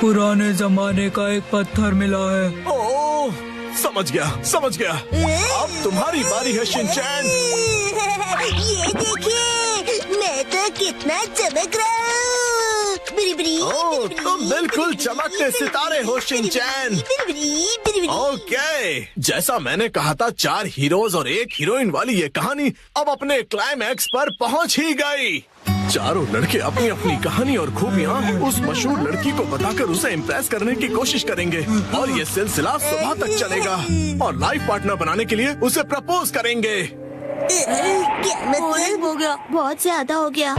पुराने जमाने का एक पत्थर मिला है। ओह, समझ गया। अब तुम्हारी बारी है शिनचैन। ये देखिए, मैं तो कितना चमक रहा हूँ। ओह, तुम बिल्कुल चमकते सितारे हो शिनचैन। ओके, जैसा मैंने कहा था, 4 हीरोज और 1 हीरोइन वाली ये कहानी अब अपने क्लाइमैक्स पर पहुंच ही गई। चारों लड़के अपनी अपनी कहानी और खूबियाँ उस मशहूर लड़की को बताकर उसे इम्प्रेस करने की कोशिश करेंगे और ये सिलसिला सुबह तक चलेगा और लाइफ पार्टनर बनाने के लिए उसे प्रपोज करेंगे। क्या मतलब? हो गया। बहुत ज्यादा हो गया।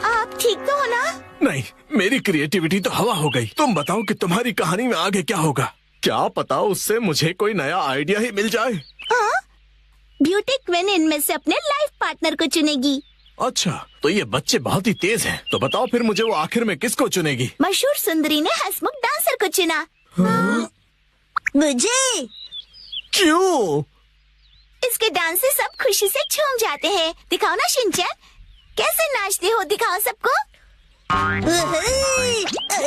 आप ठीक तो हो ना? नहीं, मेरी क्रिएटिविटी तो हवा हो गई। तुम बताओ कि तुम्हारी कहानी में आगे क्या होगा? क्या पता उससे मुझे कोई नया आइडिया ही मिल जाए। ब्यूटी क्वीन इनमें से अपने लाइफ पार्टनर को चुनेगी। अच्छा, तो ये बच्चे बहुत ही तेज हैं। तो बताओ फिर मुझे वो आखिर में किसको चुनेगी? मशहूर सुंदरी ने हंसमुख डांसर को चुना। मुझे? क्यों? इसके डांस से सब खुशी से झूम जाते हैं। दिखाओ ना शिनचैन, कैसे नाचते हो, दिखाओ सबको।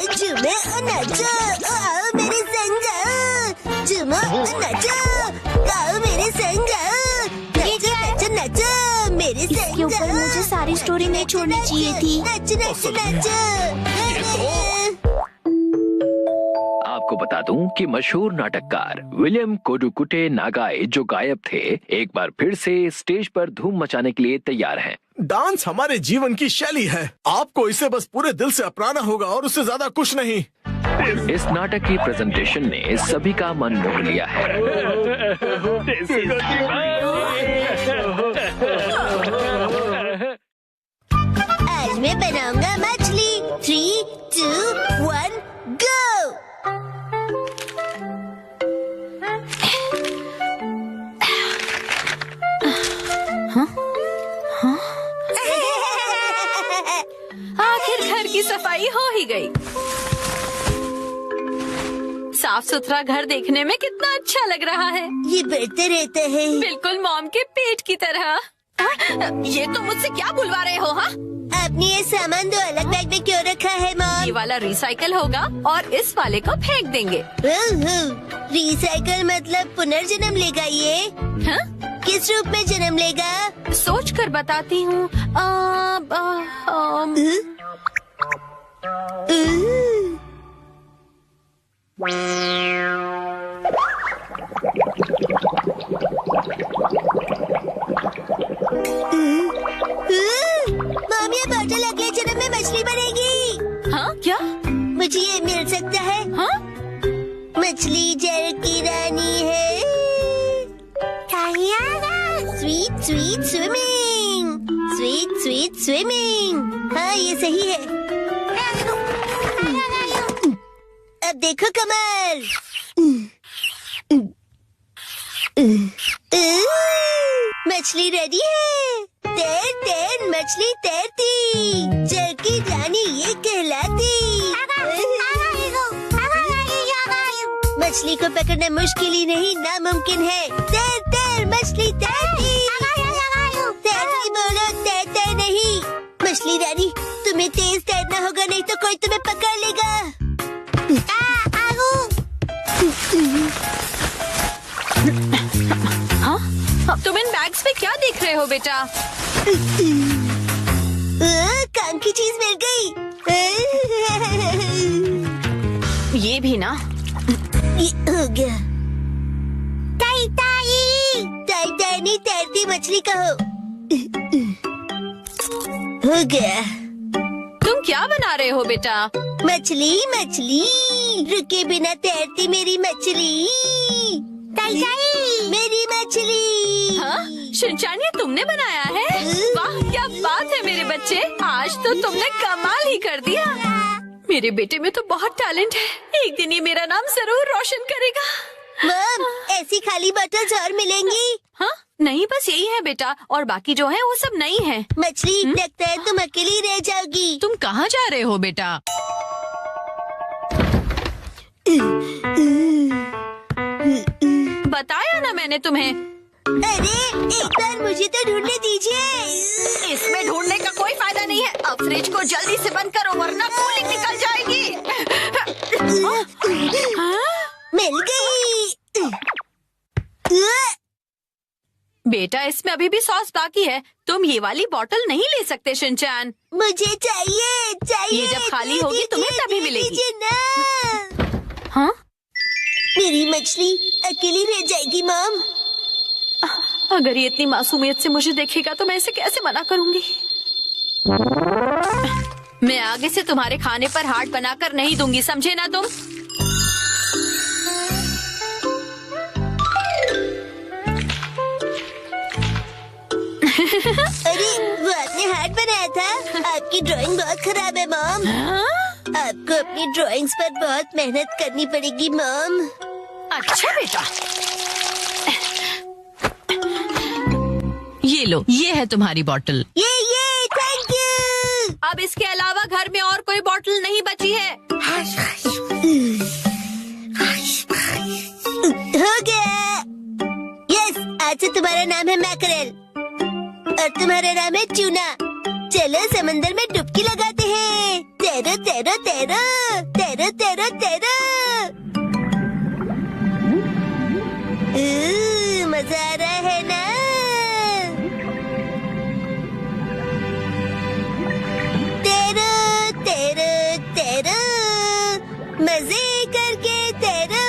झूमो और नाचो, आओ मेरे संग आओ। झूमो और नाचो, आओ मेरे संग आओ। नाचो नाचो नाचो मेरे संग इसके ऊपर आओ। मुझे सारी स्टोरी नहीं छोड़नी चाहिए थी। नाचो नाचो नाचो। आपको बता दूं कि मशहूर नाटककार विलियम कोडुकुटे नागाई जो गायब थे, एक बार फिर से स्टेज पर धूम मचाने के लिए तैयार हैं। डांस हमारे जीवन की शैली है। आपको इसे बस पूरे दिल से अपनाना होगा और उससे ज्यादा कुछ नहीं। इस नाटक की प्रेजेंटेशन ने सभी का मन मोह लिया है। आज मैं बनाऊंगा मछली। 3, 2, 1, गो। आखिर घर की सफाई हो ही गई। साफ सुथरा घर देखने में कितना अच्छा लग रहा है। ये बढ़ते रहता है। बिल्कुल मॉम के पेट की तरह। ये तो मुझसे क्या बुलवा रहे हो? हाँ, आपने ये सामान 2 अलग बैग में क्यों रखा है ये मॉम? वाला रिसाइकल होगा और इस वाले को फेंक देंगे। रिसाइकल मतलब पुनर्जन्म लेगा ये? हाँ? किस रूप में जन्म लेगा? सोच कर बताती हूँ। मॉम, ये बॉटल अगले जन्म में मछली बनेगी। हाँ क्या? मुझे ये मिल सकता है? हाँ? मछली जल की रानी है। Sweet sweet swimming, sweet sweet swimming. हाँ, ये सही है। अब देखो कमल। मछली रेडी है। तैर तैर मछली तैरती, जल की रानी ये कहलाती। मछली को पकड़ना मुश्किल ही नहीं, नामुमकिन है। तैर तैर मछली तैरती। तैरती बोलो, तैरते नहीं। मछली रानी, तुम्हें तेज तैरना होगा, नहीं तो कोई तुम्हें पकड़ लेगा। हाँ? तुम इन बैग्स में क्या देख रहे हो बेटा? काम की चीज मिल गई। ये भी ना। ये हो गया। ताई ताई, ताई ताई नहीं, तैरती मछली कहो। हो गया। तुम क्या बना रहे हो बेटा? मछली मछली, रुके बिना तैरती मेरी मछली। ताई ताई, मेरी मछली। हाँ? शिनचैन, ये तुमने बनाया है? वाह, क्या बात है मेरे बच्चे, आज तो तुमने कमाल ही कर दिया। मेरे बेटे में तो बहुत टैलेंट है। एक दिन ये मेरा नाम जरूर रोशन करेगा। मॉम, ऐसी खाली बॉटल्स और मिलेंगी? हाँ? नहीं, बस यही है बेटा, और बाकी जो है वो सब नहीं है। मछली, लगता है तुम अकेली रह जाओगी। तुम कहाँ जा रहे हो बेटा? बताया ना मैंने तुम्हें। अरे एक बार मुझे तो ढूंढने दीजिए। इसमें ढूंढने का कोई फायदा नहीं है। अब फ्रिज को जल्दी से बंद करो वरना कूलिंग निकल जाएगी। मिल गई। बेटा इसमें अभी भी सॉस बाकी है। तुम ये वाली बोतल नहीं ले सकते शिनचैन। मुझे चाहिए चाहिए। ये जब खाली होगी तुम्हें तभी मिलेगी। दीजिए ना। हाँ? मेरी मछली अकेली रह जाएगी मॉम। अगर ये इतनी मासूमियत से मुझे देखेगा तो मैं इसे कैसे मना करूंगी। मैं आगे से तुम्हारे खाने पर हार्ट बनाकर नहीं दूंगी, समझे ना तुम। अरे वो आपने हार्ट बनाया था। आपकी ड्राइंग बहुत खराब है मॉम। आपको अपनी ड्राइंग्स पर बहुत मेहनत करनी पड़ेगी मॉम। अच्छा बेटा, ये लो, ये है तुम्हारी बोतल। ये थैंक यू। अब इसके अलावा घर में और कोई बोतल नहीं बची है। हो गया। यस, आज से तुम्हारा नाम है मैकरेल और तुम्हारा नाम है ट्यूना। चलो समंदर में डुबकी लगाते हैं। तैरो तैरो तैरो तैरो तैरो तैरो। मजा आ रहा है ना। तैरो तैरो तैरो मजे करके तैरो।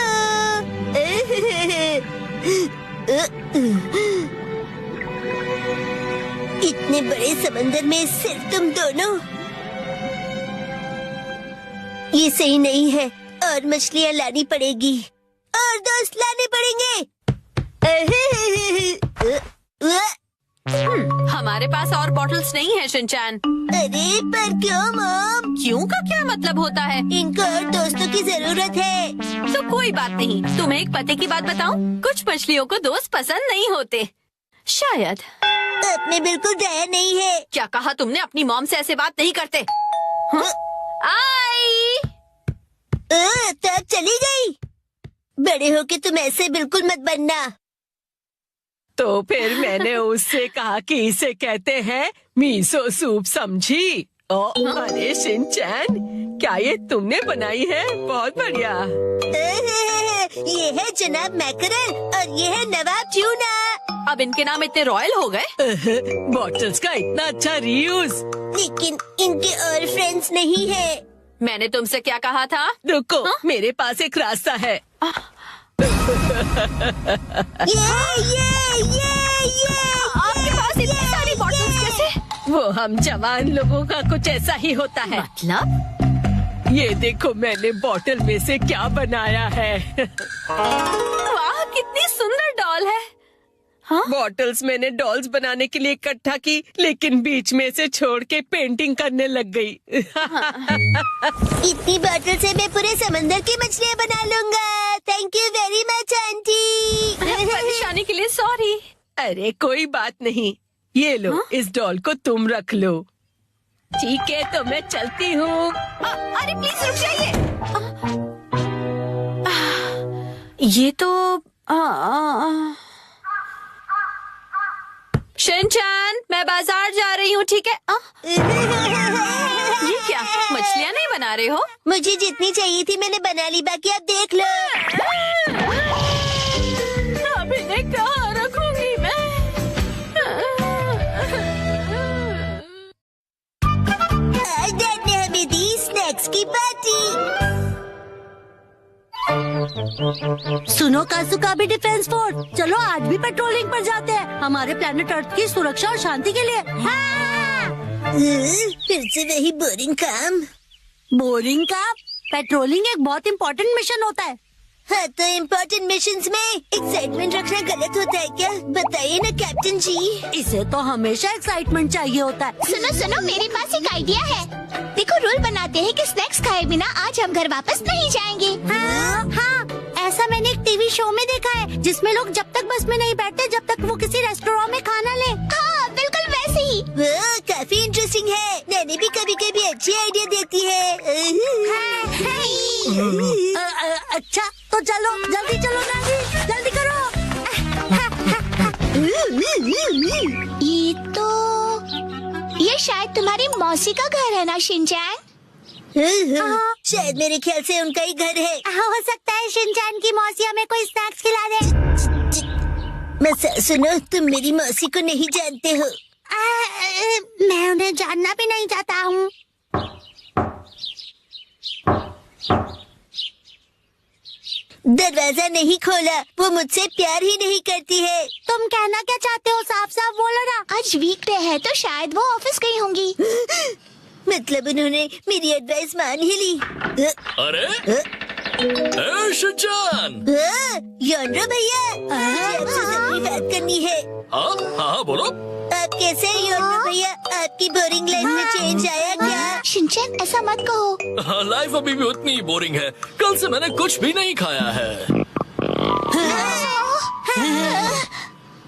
इतने बड़े समंदर में सिर्फ तुम दोनों। ये सही नहीं है और मछलियाँ लानी पड़ेगी और दोस्त लाने पड़ेंगे। हमारे पास और बॉटल्स नहीं है शिनचैन। अरे पर क्यों मॉम? क्यों का क्या मतलब होता है? इनको और दोस्तों की जरूरत है। तो कोई बात नहीं। तुम्हें एक पते की बात बताऊं? कुछ मछलियों को दोस्त पसंद नहीं होते शायद। अपने बिल्कुल दया नहीं है। क्या कहा तुमने? अपनी मॉम से ऐसे बात नहीं करते। हाँ? आई तो अब चली गई। बड़े होके तुम ऐसे बिल्कुल मत बनना। तो फिर मैंने उससे कहा कि इसे कहते हैं मीसो सूप, समझी? अरे शिनचैन, क्या ये तुमने बनाई है? बहुत बढ़िया। ये है जनाब मैकरेल और ये है नवाब ट्यूना। अब इनके नाम इतने रॉयल हो गए। बॉटल्स का इतना अच्छा रीयूज। लेकिन इनके और फ्रेंड्स नहीं है। मैंने तुमसे क्या कहा था? रुको, मेरे पास एक रास्ता है। ये आपके पास इतनी सारी बॉटल्स कैसे? वो हम जवान लोगों का कुछ ऐसा ही होता है। मतलब? ये देखो मैंने बॉटल में से क्या बनाया है। वाह, कितनी सुंदर डॉल है। हाँ? बॉटल्स मैंने डॉल्स बनाने के लिए इकट्ठा की, लेकिन बीच में से छोड़ के पेंटिंग करने लग गई। इतनी बॉटल से मैं पूरे समंदर की मछलियाँ बना लूँगा। Thank you very much aunty. परेशानी के लिए सॉरी। अरे कोई बात नहीं, ये लो। इस डॉल को तुम रख लो। ठीक है, तो मैं चलती हूँ। अरे प्लीज रुक जाइए। ये तो शिनचैन, मैं बाजार जा रही हूँ, ठीक है? ये क्या, मछलियाँ नहीं बना रहे हो? मुझे जितनी चाहिए थी मैंने बना ली, बाकी आप देख लो। अब इन्हें कहाँ रखूंगी मैं? आज डैड ने हमें दी स्नैक्स की पार्टी। सुनो कासुका भी डिफेंस फोर्स, चलो आज भी पेट्रोलिंग पर जाते हैं, हमारे प्लेनेट अर्थ की सुरक्षा और शांति के लिए। हाँ। फिर से वही बोरिंग काम। बोरिंग काम? पेट्रोलिंग एक बहुत इम्पोर्टेंट मिशन होता है। हाँ, तो इम्पोर्टेंट मिशंस में एक्साइटमेंट रखना गलत होता है क्या? बताइए ना कैप्टन जी। इसे तो हमेशा एक्साइटमेंट चाहिए होता है। सुनो सुनो, मेरे पास एक आइडिया है। देखो, रूल बनाते हैं कि स्नैक्स खाए बिना आज हम घर वापस नहीं जाएंगे। हाँ, ऐसा मैंने एक टीवी शो में देखा है, जिसमें लोग जब तक बस में नहीं बैठते जब तक वो किसी रेस्टोरेंट में खाना ले। हाँ, बिल्कुल वैसे ही। वो काफी इंटरेस्टिंग है। नैनी भी कभी कभी अच्छी आइडिया देती है। अच्छा, तो चलो, जल्दी चलो नानी, जल्दी करो। ये शायद तुम्हारी मौसी का घर है ना शिनचैन? शायद मेरे ख्याल से उनका ही घर है। हो सकता है शिनचैन की मौसी हमें कोई स्नैक्स खिला दे। मैं सुनो, तुम मेरी मौसी को नहीं जानते हो। मैं उन्हें जानना भी नहीं चाहता हूँ। दरवाजा नहीं खोला, वो मुझसे प्यार ही नहीं करती है। तुम कहना क्या चाहते हो? साफ साफ बोलो ना। आज वीकडे है तो शायद वो ऑफिस गई होंगी। मतलब उन्होंने मेरी एडवाइस मान ही ली। अरे शिनचैन! योंड्रो भैया, मुझे आपसे जरूरी बात करनी है। हाँ बोलो। आप कैसे हैं योंड्रो भैया? आपकी बोरिंग लाइफ में चेंज आया क्या? शिनचैन ऐसा मत कहो। लाइफ अभी भी उतनी ही बोरिंग है। कल से मैंने कुछ भी नहीं खाया है।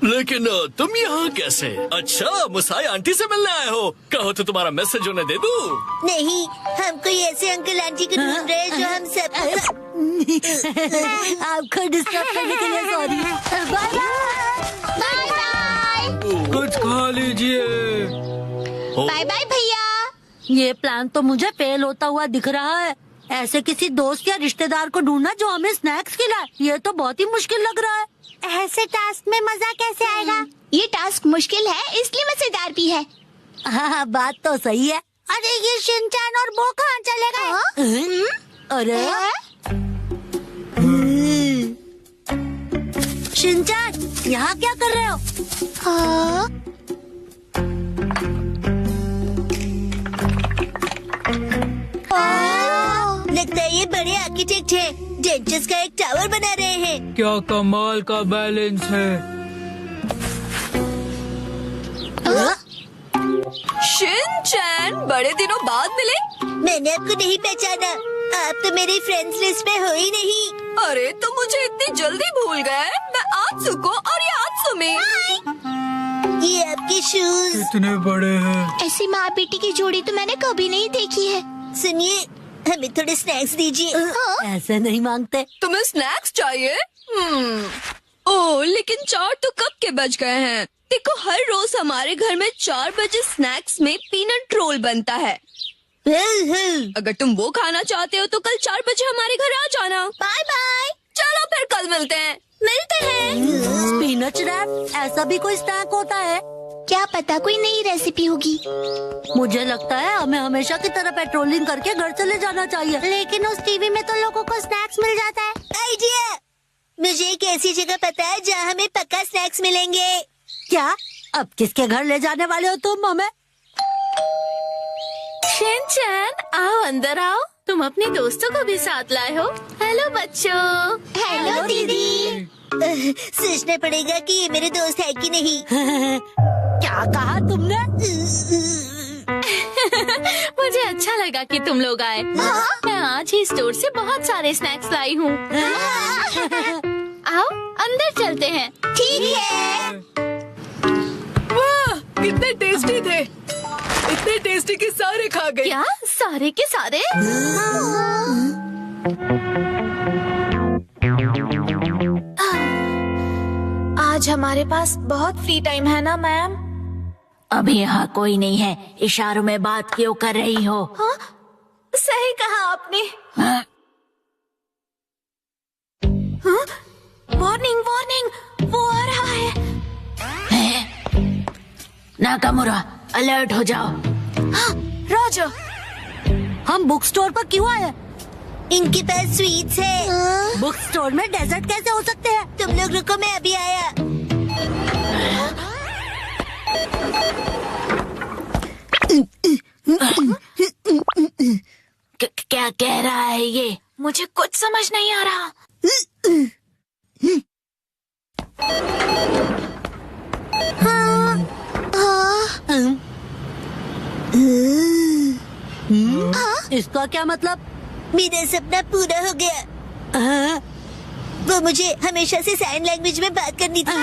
लेकिन तुम यहाँ कैसे? अच्छा, मुसाई आंटी से मिलने आए हो? कहो तो तुम्हारा मैसेज उन्हें दे दूँ? नहीं, हम कोई ऐसे अंकल आंटी को ढूंढ रहे हैं जो हम सब आपको डिस्टर्ब करने के लिए सॉरी। Bye bye. कुछ खा लीजिए। बाय बाय भैया। ये प्लान तो मुझे फेल होता हुआ दिख रहा है। ऐसे किसी दोस्त या रिश्तेदार को ढूंढना जो हमें स्नैक्स खिलाए, ये तो बहुत ही मुश्किल लग रहा है। ऐसे टास्क में मजा कैसे आएगा? ये टास्क मुश्किल है इसलिए मजेदार भी है। हाँ, बात तो सही है। अरे ये शिनचैन और वो कहाँ चले गए? अरे शिनचैन, यहाँ क्या कर रहे हो? लगता है ये बड़े आर्किटेक्ट हैं। डेंचर्स का एक टावर बना रहे हैं। क्या कमाल का बैलेंस है। शिनचैन, बड़े दिनों बाद मिले। मैंने आपको नहीं पहचाना। आप तो मेरी फ्रेंड्स लिस्ट में हो ही नहीं। अरे तुम मुझे इतनी जल्दी भूल गए। मैं आत्सुको और ये आत्सुमी। ये आपके शूज कितने बड़े हैं। ऐसी माँ बेटी की जोड़ी तो मैंने कभी नहीं देखी है। सुनिए, हमें थोड़े स्नैक्स दीजिए। ऐसे नहीं मांगते। तुम्हें स्नैक्स चाहिए? ओह, लेकिन 4 तो कब के बज गए हैं। देखो, हर रोज हमारे घर में 4 बजे स्नैक्स में पीनट रोल बनता है। अगर तुम वो खाना चाहते हो तो कल 4 बजे हमारे घर आ जाना। Bye bye. चलो फिर कल मिलते हैं। मिलते हैं। स्पिनच रैप, ऐसा भी कोई स्नैक होता है? क्या पता कोई नई रेसिपी होगी। मुझे लगता है हमें हमेशा की तरह पेट्रोलिंग करके घर चले जाना चाहिए। लेकिन उस टीवी में तो लोगों को स्नैक्स मिल जाता है। आइडिया! मुझे एक ऐसी जगह पता है जहाँ हमें पक्का स्नैक्स मिलेंगे। क्या? अब किसके घर ले जाने वाले हो तुम हमें? शिनचैन, आओ अंदर आओ। तुम अपने दोस्तों को भी साथ लाए हो। हेलो बच्चों। हेलो दीदी। सोचना पड़ेगा कि ये मेरे दोस्त है कि नहीं। क्या कहा तुमने? मुझे अच्छा लगा कि तुम लोग आए। मैं आज ही स्टोर से बहुत सारे स्नैक्स लाई हूँ। आओ अंदर चलते हैं। ठीक है। वाह, कितने टेस्टी थे। इतने टेस्टी कि सारे खा गए। क्या? सारे के सारे? आज हमारे पास बहुत फ्री टाइम है ना मैम? अभी यहाँ कोई नहीं है। इशारों में बात क्यों कर रही हो? हाँ? सही कहा आपने। हाँ? वार्निंग वार्निंग, वो आ रहा है। नाकामुरा, अलर्ट हो जाओ। हाँ, रोजर। हम बुक स्टोर पर क्यों आए? इनके पास स्वीट्स है। बुक स्टोर में डेजर्ट कैसे हो सकते हैं? तुम लोग रुको, मैं अभी आया। क्या कह रहा है ये? मुझे कुछ समझ नहीं आ रहा। इसका क्या मतलब? मेरा सपना पूरा हो गया। वो मुझे हमेशा से साइन लैंग्वेज में बात करनी थी।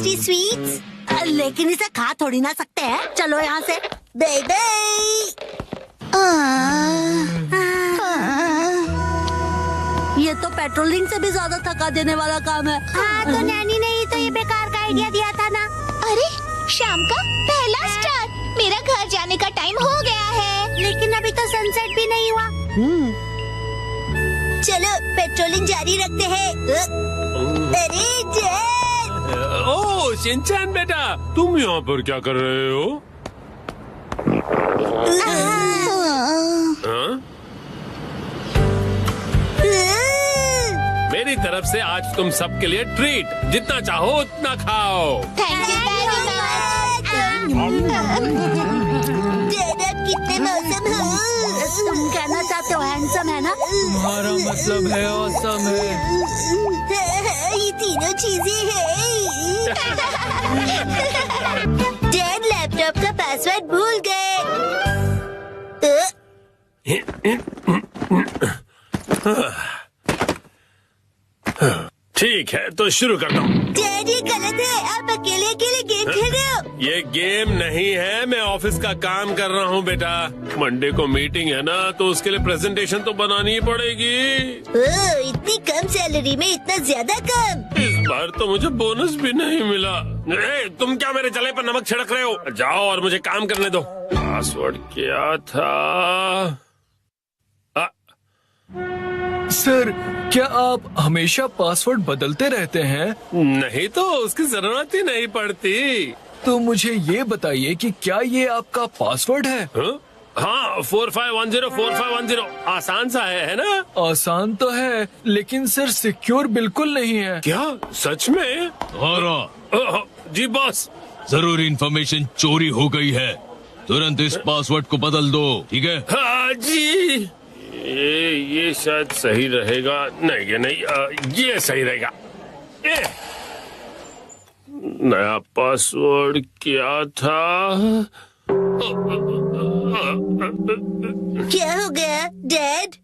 Tasty sweets. लेकिन इसे खा थोड़ी ना सकते हैं। चलो यहाँ से। Bye bye. ये तो पेट्रोलिंग से भी ज्यादा थका देने वाला काम है। हाँ, तो नैनी ने ही तो ये बेकार का आइडिया दिया था ना। अरे शाम का पहला स्टार, मेरा घर जाने का टाइम हो गया है। लेकिन अभी तो सनसेट भी नहीं हुआ। चलो पेट्रोलिंग जारी रखते हैं। अरे जेड! ओह शिनचैन बेटा, तुम यहाँ पर क्या कर रहे हो? हाँ? मेरी तरफ से आज तुम सबके लिए ट्रीट, जितना चाहो उतना खाओ। Thank you very much. Z आप कितने मौसम हो? तुम कहना चाहते हो हैंडसम है ना? तुम्हारा मतलब है ऑसम है। ये तीनों चीजें हैं। जेड लैपटॉप का पासवर्ड भूल गए। ठीक है तो शुरू करता हूँ। डैड ये गलत है, आप अकेले अकेले गेम खेल रहे हो। ये गेम नहीं है, मैं ऑफिस का काम कर रहा हूँ बेटा। मंडे को मीटिंग है ना, तो उसके लिए प्रेजेंटेशन तो बनानी ही पड़ेगी। ओह, इतनी कम सैलरी में इतना ज्यादा काम। इस बार तो मुझे बोनस भी नहीं मिला। तुम क्या मेरे जले पर नमक छिड़क रहे हो? जाओ और मुझे काम करने दो। पासवर्ड क्या था? सर क्या आप हमेशा पासवर्ड बदलते रहते हैं? नहीं तो उसकी जरूरत ही नहीं पड़ती। तो मुझे ये बताइए कि क्या ये आपका पासवर्ड है? हाँ 45104510 आसान सा है ना? आसान तो है, लेकिन सर सिक्योर बिल्कुल नहीं है। क्या सच में? जी बॉस। जरूरी इंफॉर्मेशन चोरी हो गई है, तुरंत इस पासवर्ड को बदल दो, ठीक है? हाँ जी। ये शायद सही रहेगा। नहीं ये नहीं, ये सही रहेगा। नया पासवर्ड क्या था? क्या हो गया डैड?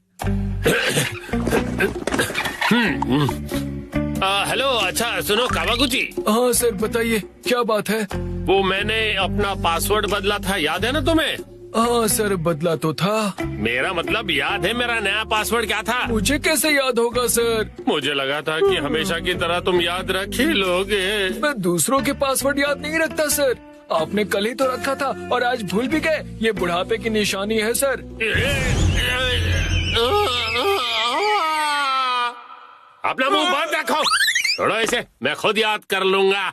हेलो, अच्छा सुनो कावागुची। हाँ सर बताइए क्या बात है? वो मैंने अपना पासवर्ड बदला था, याद है ना तुम्हें? हाँ सर बदला तो था। मेरा मतलब याद है मेरा नया पासवर्ड क्या था? मुझे कैसे याद होगा सर? मुझे लगा था कि हमेशा की तरह तुम याद रख ही लोगे। मैं दूसरों के पासवर्ड याद नहीं रखता सर। आपने कल ही तो रखा था और आज भूल भी गए। ये बुढ़ापे की निशानी है सर। अपना मुंह बंद रखो। छोड़ो इसे, मैं खुद याद कर लूंगा।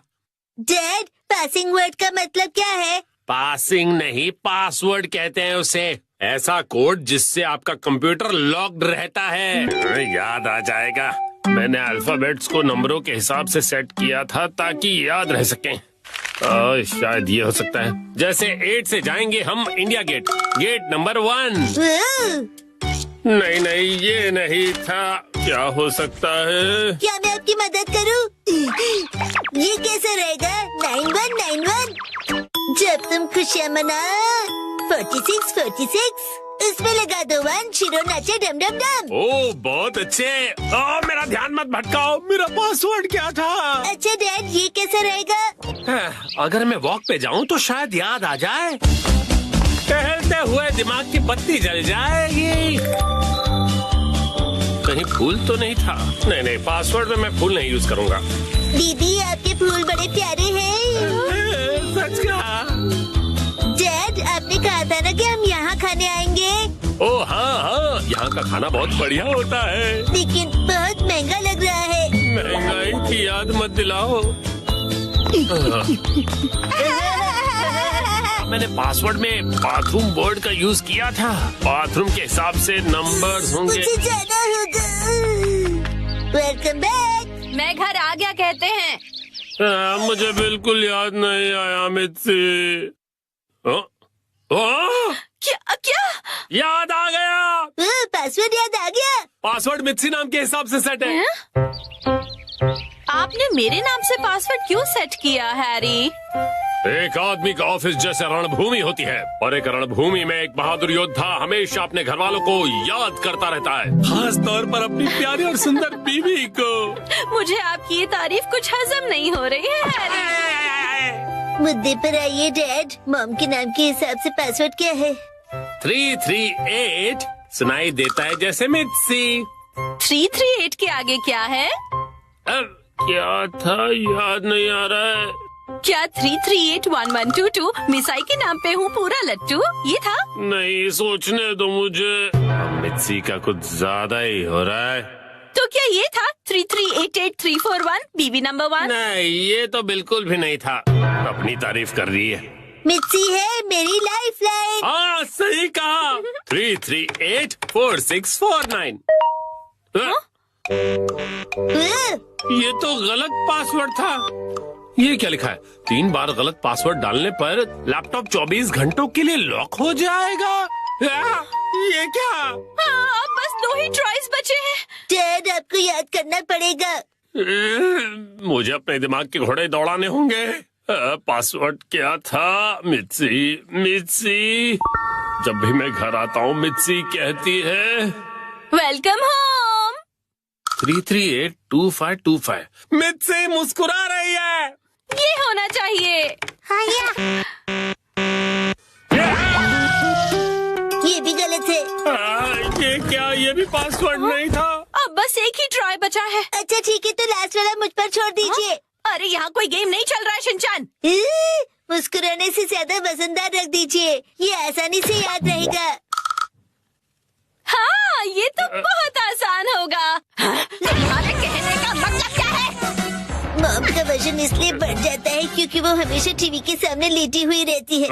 डैड पासिंग वर्ड का मतलब क्या है? पासिंग नहीं, पासवर्ड कहते हैं उसे। ऐसा कोड जिससे आपका कंप्यूटर लॉक्ड रहता है। याद आ जाएगा। मैंने अल्फाबेट्स को नंबरों के हिसाब से सेट किया था ताकि याद रह सकें। शायद ये हो सकता है। जैसे 8 से जाएंगे हम इंडिया गेट, गेट नंबर 1। नहीं नहीं ये नहीं था। क्या हो सकता है? क्या मैं आपकी मदद करूं? ये कैसे रहेगा? 9191। जब तुम खुशियाँ मना 46 इसमें लगा दो 1, शिरो नाचे डम डम डम। ओह बहुत अच्छे। मेरा ध्यान मत भटकाओ, मेरा पासवर्ड क्या था? अच्छा डैड ये कैसे रहेगा? अगर मैं वॉक पे जाऊं तो शायद याद आ जाए। टहलते हुए दिमाग की बत्ती जल जाएगी। कहीं फूल तो नहीं था? नहीं नहीं, पासवर्ड में मैं फूल नहीं यूज करूंगा। दीदी आपके फूल बड़े प्यारे हैं। सच कहा। डैड आपने कहा था ना कि हम यहाँ खाने आएंगे। ओह हाँ हाँ, यहाँ का खाना बहुत बढ़िया होता है। लेकिन बहुत महंगा लग रहा है। महंगाई की याद मत दिलाओ। मैंने पासवर्ड में बाथरूम वर्ड का यूज किया था। बाथरूम के हिसाब से नंबर्स होंगे। मुझे जाना होगा। Welcome back. मैं घर आ गया कहते हैं। मुझे बिल्कुल याद नहीं आया मित्सी। क्या क्या? याद आ गया। पासवर्ड याद आ गया। पासवर्ड मित्सी नाम के हिसाब से सेट है। आपने मेरे नाम से पासवर्ड क्यों सेट किया हैरी? एक आदमी का ऑफिस जैसे रणभूमि होती है और एक रणभूमि में एक बहादुर योद्धा हमेशा अपने घर वालों को याद करता रहता है, खास तौर पर अपनी प्यारी और सुंदर बीवी को। मुझे आपकी ये तारीफ कुछ हजम नहीं हो रही है हैरी। मुद्दे पर आइए डैड। मॉम के नाम के हिसाब से पासवर्ड क्या है? 338 सुनाई देता है जैसे मित्सी। 338 के आगे क्या है? क्या था याद नहीं आ रहा है। क्या 3381122 मिसाई के नाम पे हूँ पूरा लट्टू ये था? नहीं, सोचने दो मुझे। मित्सी का कुछ ज्यादा ही हो रहा है। तो क्या ये था 3388341 बीवी नंबर 1? नहीं, ये तो बिल्कुल भी नहीं था। अपनी तारीफ कर रही है। मित्सी है मेरी लाइफ लाइन। हाँ, सही कहा। 3384649। ये तो गलत पासवर्ड था। ये क्या लिखा है? 3 बार गलत पासवर्ड डालने पर लैपटॉप 24 घंटों के लिए लॉक हो जाएगा। ये क्या? हाँ, अब बस 2 ही ट्राइज बचे हैं। डैड आपको याद करना पड़ेगा। मुझे अपने दिमाग के घोड़े दौड़ाने होंगे। पासवर्ड क्या था? मित्सी। जब भी मैं घर आता हूँ मित्सी कहती है वेलकम होम। 3382525। मित्सी मुस्कुरा रही है। ये होना चाहिए। ये भी गलत है। ये क्या? ये भी पासवर्ड नहीं था। अब बस एक ही ट्राई बचा है। अच्छा ठीक है, तो लास्ट वाला मुझ पर छोड़ दीजिए। अरे यहाँ कोई गेम नहीं चल रहा है शिनचान। मुस्कुराने से ज्यादा वजनदार रख दीजिए, ये आसानी से याद रहेगा। हाँ, ये तो बहुत आसान होगा। तुम्हारे कहने का मतलब क्या है? मॉम का वजन इसलिए बढ़ जाता है क्योंकि वो हमेशा टीवी के सामने लेटी हुई रहती है।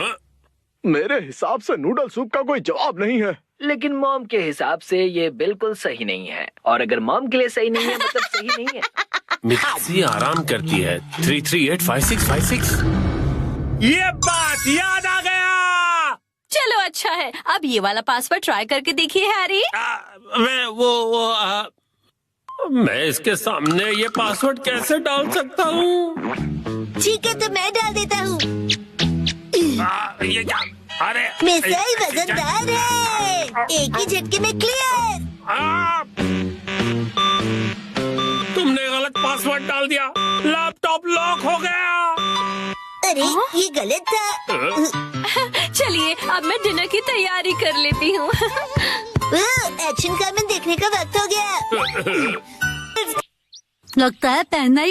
मेरे हिसाब से नूडल सूप का कोई जवाब नहीं है। लेकिन मॉम के हिसाब से ये बिल्कुल सही नहीं है, और अगर मॉम के लिए सही नहीं है मतलब सही नहीं है। मित्सी आराम करती है। 3385656। ये बात याद आ गया। चलो अच्छा है, अब ये वाला पासवर्ड ट्राई करके देखिए हैरी। मैं इसके सामने ये पासवर्ड कैसे डाल सकता हूँ? ठीक है, तो मैं डाल देता हूँ। ये क्या? अरे मिसाइल वजनदार है, एक ही झटके में क्लियर। तुमने गलत पासवर्ड डाल दिया, लैपटॉप लॉक हो गया। अरे ये गलत था। चलिए अब मैं डिनर की तैयारी कर लेती हूँ। एक्शन कारमेन देखने का वक्त हो गया। लगता है पहनना ही